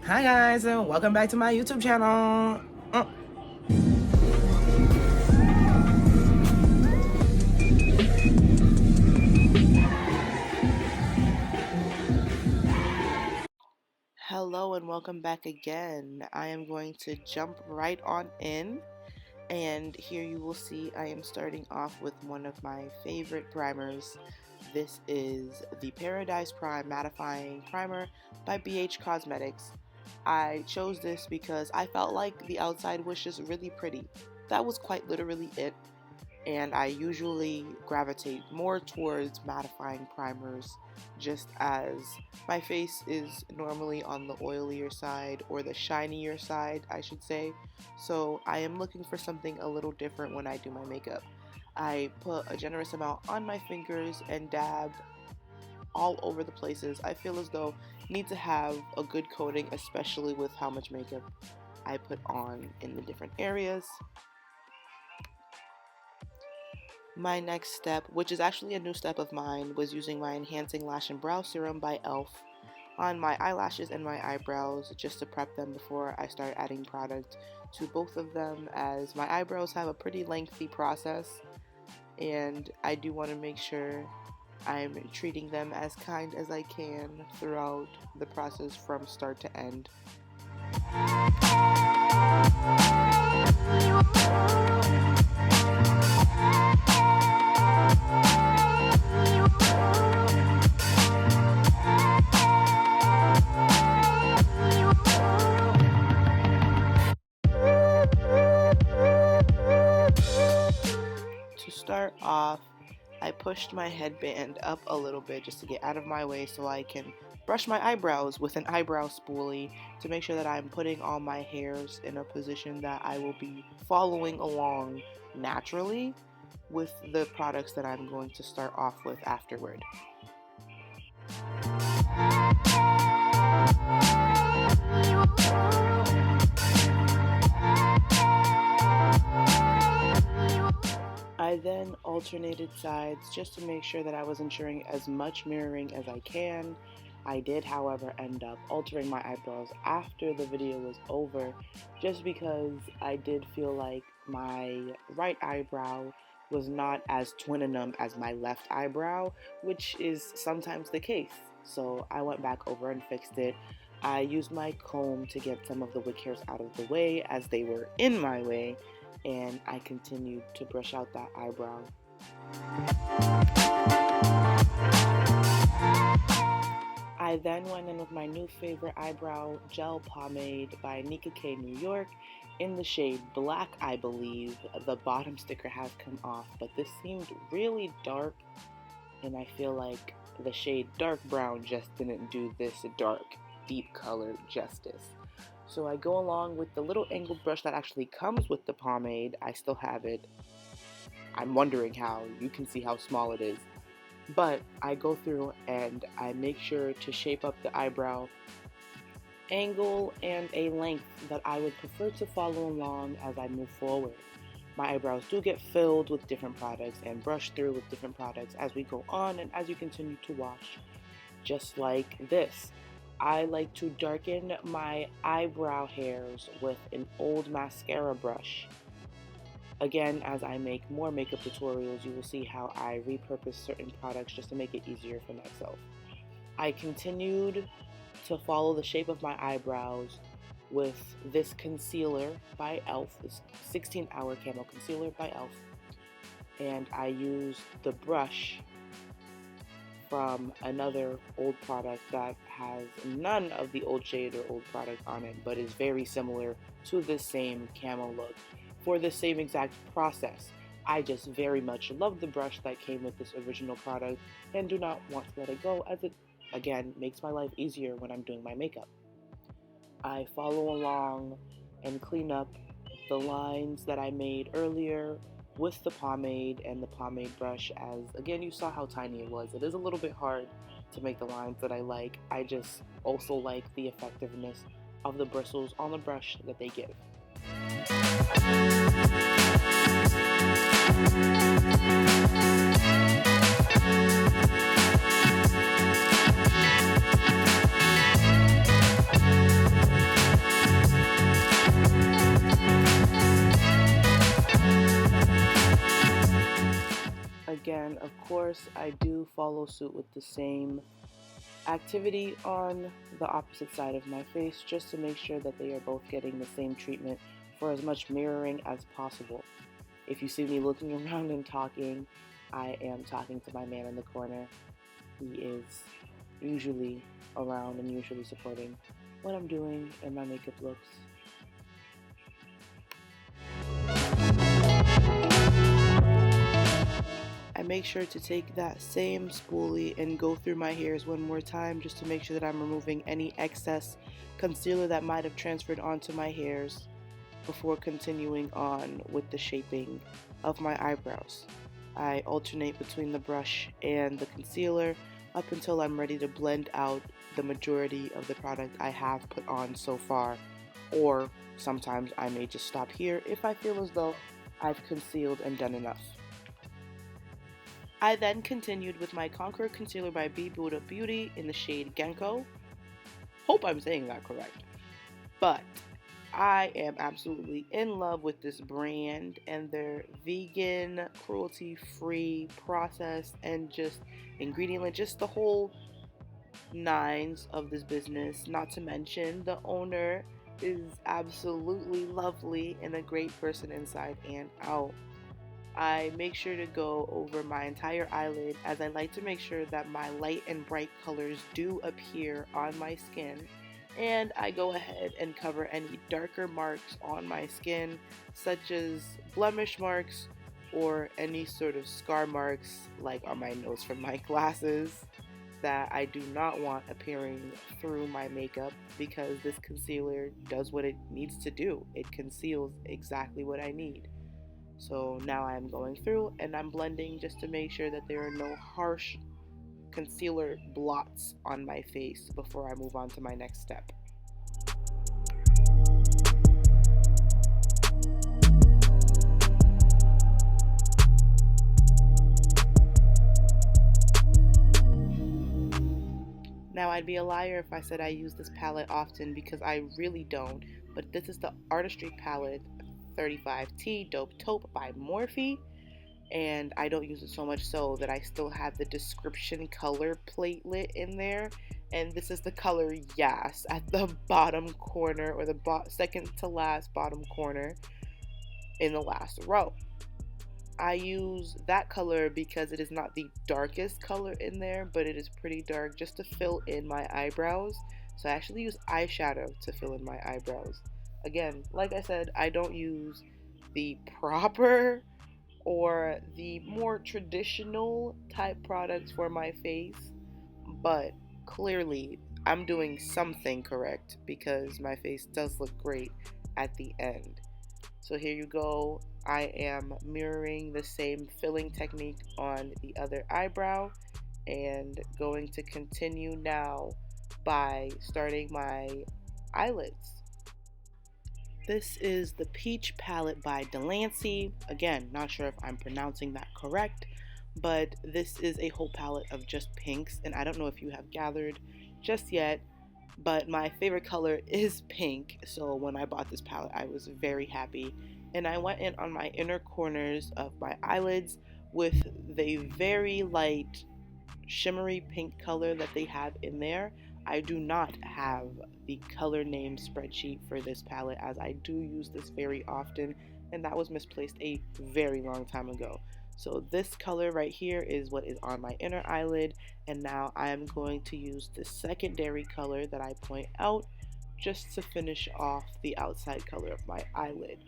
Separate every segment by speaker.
Speaker 1: Hi guys, and welcome back to my YouTube channel. Hello and welcome back again. I am going to jump right on in, and here you will see I am starting off with one of my favorite primers. This is the Paradise Prime Mattifying Primer by BH Cosmetics. I chose this because I felt like the outside was just really pretty. That was quite literally it. And I usually gravitate more towards mattifying primers just as my face is normally on the oilier side, or the shinier side I should say, so I am looking for something a little different when I do my makeup. I put a generous amount on my fingers and dab all over the places I feel as though need to have a good coating, especially with how much makeup I put on in the different areas. My next step, which is actually a new step of mine, was using my Enhancing Lash and Brow Serum by e.l.f. on my eyelashes and my eyebrows just to prep them before I start adding product to both of them, as my eyebrows have a pretty lengthy process and I do want to make sure I'm treating them as kind as I can throughout the process from start to end. To start off, I pushed my headband up a little bit just to get out of my way so I can brush my eyebrows with an eyebrow spoolie to make sure that I'm putting all my hairs in a position that I will be following along naturally with the products that I'm going to start off with afterward. I then alternated sides just to make sure that I was ensuring as much mirroring as I can. I did, however, end up altering my eyebrows after the video was over just because I did feel like my right eyebrow was not as twinninum as my left eyebrow, which is sometimes the case. So I went back over and fixed it. I used my comb to get some of the wig hairs out of the way as they were in my way, and I continued to brush out that eyebrow. I then went in with my new favorite eyebrow gel pomade by Nika K New York in the shade Black, I believe. The bottom sticker has come off, but this seemed really dark, and I feel like the shade dark brown just didn't do this dark, deep color justice. So I go along with the little angled brush that actually comes with the pomade. I still have it. I'm wondering how. You can see how small it is. But I go through and I make sure to shape up the eyebrow angle and a length that I would prefer to follow along as I move forward. My eyebrows do get filled with different products and brushed through with different products as we go on and as you continue to wash. Just like this. I like to darken my eyebrow hairs with an old mascara brush. Again, as I make more makeup tutorials, you will see how I repurpose certain products just to make it easier for myself. I continued to follow the shape of my eyebrows with this concealer by e.l.f., this 16-hour camo concealer by e.l.f., and I used the brush from another old product that has none of the old shade or old product on it, but is very similar to the same camo look for the same exact process. I just very much love the brush that came with this original product and do not want to let it go, as it again makes my life easier when I'm doing my makeup. I follow along and clean up the lines that I made earlier with the pomade and the pomade brush, as again you saw how tiny it was. It is a little bit hard to make the lines that I like. I just also like the effectiveness of the bristles on the brush that they give. then, of course, I do follow suit with the same activity on the opposite side of my face just to make sure that they are both getting the same treatment for as much mirroring as possible. If you see me looking around and talking, I am talking to my man in the corner. He is usually around and usually supporting what I'm doing and my makeup looks. I make sure to take that same spoolie and go through my hairs one more time just to make sure that I'm removing any excess concealer that might have transferred onto my hairs before continuing on with the shaping of my eyebrows. I alternate between the brush and the concealer up until I'm ready to blend out the majority of the product I have put on so far, or sometimes I may just stop here if I feel as though I've concealed and done enough. I then continued with my Conqueror Concealer by B Buddha Beauty in the shade Genko. Hope I'm saying that correct. But I am absolutely in love with this brand and their vegan, cruelty-free process and just ingredient, just the whole nines of this business. Not to mention the owner is absolutely lovely and a great person inside and out. I make sure to go over my entire eyelid as I like to make sure that my light and bright colors do appear on my skin. And I go ahead and cover any darker marks on my skin, such as blemish marks or any sort of scar marks like on my nose from my glasses that I do not want appearing through my makeup, because this concealer does what it needs to do. It conceals exactly what I need. So now I'm going through and I'm blending just to make sure that there are no harsh concealer blots on my face before I move on to my next step. Now, I'd be a liar if I said I use this palette often, because I really don't, but this is the Artistry Palette 35T Dope Taupe by Morphe, and I don't use it so much so that I still have the description color platelet in there, and this is the color Yas at the bottom corner, or the second to last bottom corner in the last row. I use that color because it is not the darkest color in there, but it is pretty dark just to fill in my eyebrows. So I actually use eyeshadow to fill in my eyebrows. Again, like I said, I don't use the proper or the more traditional type products for my face, but clearly I'm doing something correct because my face does look great at the end. So here you go. I am mirroring the same filling technique on the other eyebrow and going to continue now by starting my eyelids. This is the Peach Palette by Delancey. Again, not sure if I'm pronouncing that correct, but this is a whole palette of just pinks, and I don't know if you have gathered just yet, but my favorite color is pink. So when I bought this palette, I was very happy, and I went in on my inner corners of my eyelids with the very light shimmery pink color that they have in there. I do not have the color name spreadsheet for this palette, as I do use this very often, and that was misplaced a very long time ago. So this color right here is what is on my inner eyelid, and now I am going to use the secondary color that I point out just to finish off the outside color of my eyelid.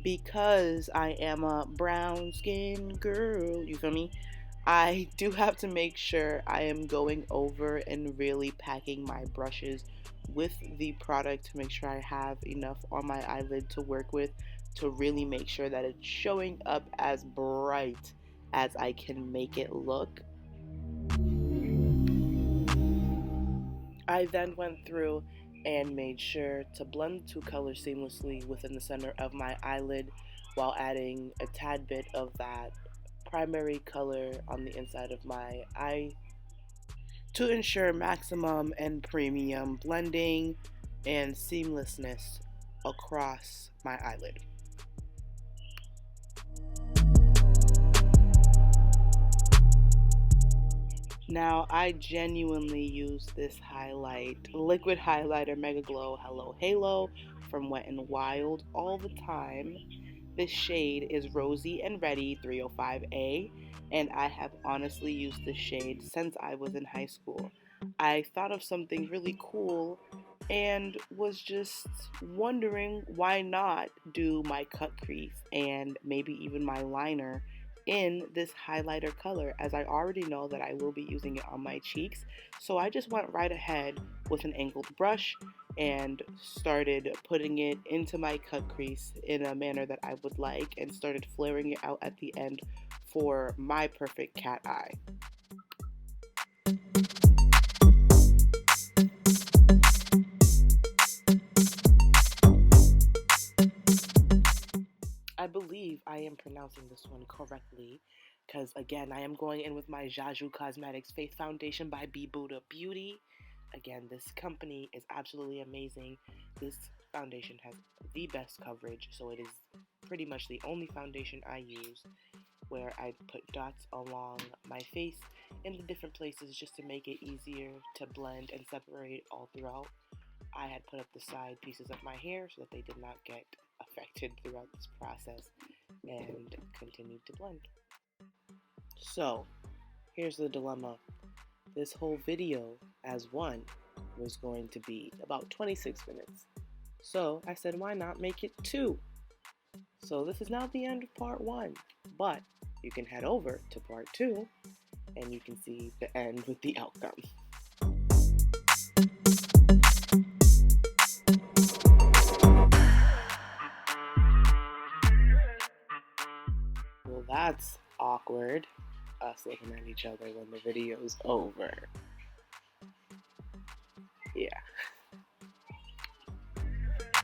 Speaker 1: Because I am a brown skin girl, you feel me? I do have to make sure I am going over and really packing my brushes with the product to make sure I have enough on my eyelid to work with, to really make sure that it's showing up as bright as I can make it look. I then went through and made sure to blend the two colors seamlessly within the center of my eyelid while adding a tad bit of that primary color on the inside of my eye to ensure maximum and premium blending and seamlessness across my eyelid. Now, I genuinely use this liquid highlighter Mega Glow Hello Halo from Wet n Wild all the time. This shade is Rosy and Ready 305A, and I have honestly used this shade since I was in high school. I thought of something really cool and was just wondering why not do my cut crease and maybe even my liner in this highlighter color, as I already know that I will be using it on my cheeks. So I just went right ahead with an angled brush and started putting it into my cut crease in a manner that I would like and started flaring it out at the end for my perfect cat eye. I believe I am pronouncing this one correctly because, again, I am going in with my Jaju Cosmetics Faith Foundation by B Buddha Beauty. Again, this company is absolutely amazing. This foundation has the best coverage, so it is pretty much the only foundation I use where I put dots along my face in the different places just to make it easier to blend and separate all throughout. I had put up the side pieces of my hair so that they did not get affected throughout this process and continued to blend. So, here's the dilemma. This whole video, as one, was going to be about 26 minutes. So, I said, why not make it two? So, this is now the end of part one, but you can head over to part two and you can see the end with the outcome. Well, that's awkward, us looking at each other when the video's over. Yeah.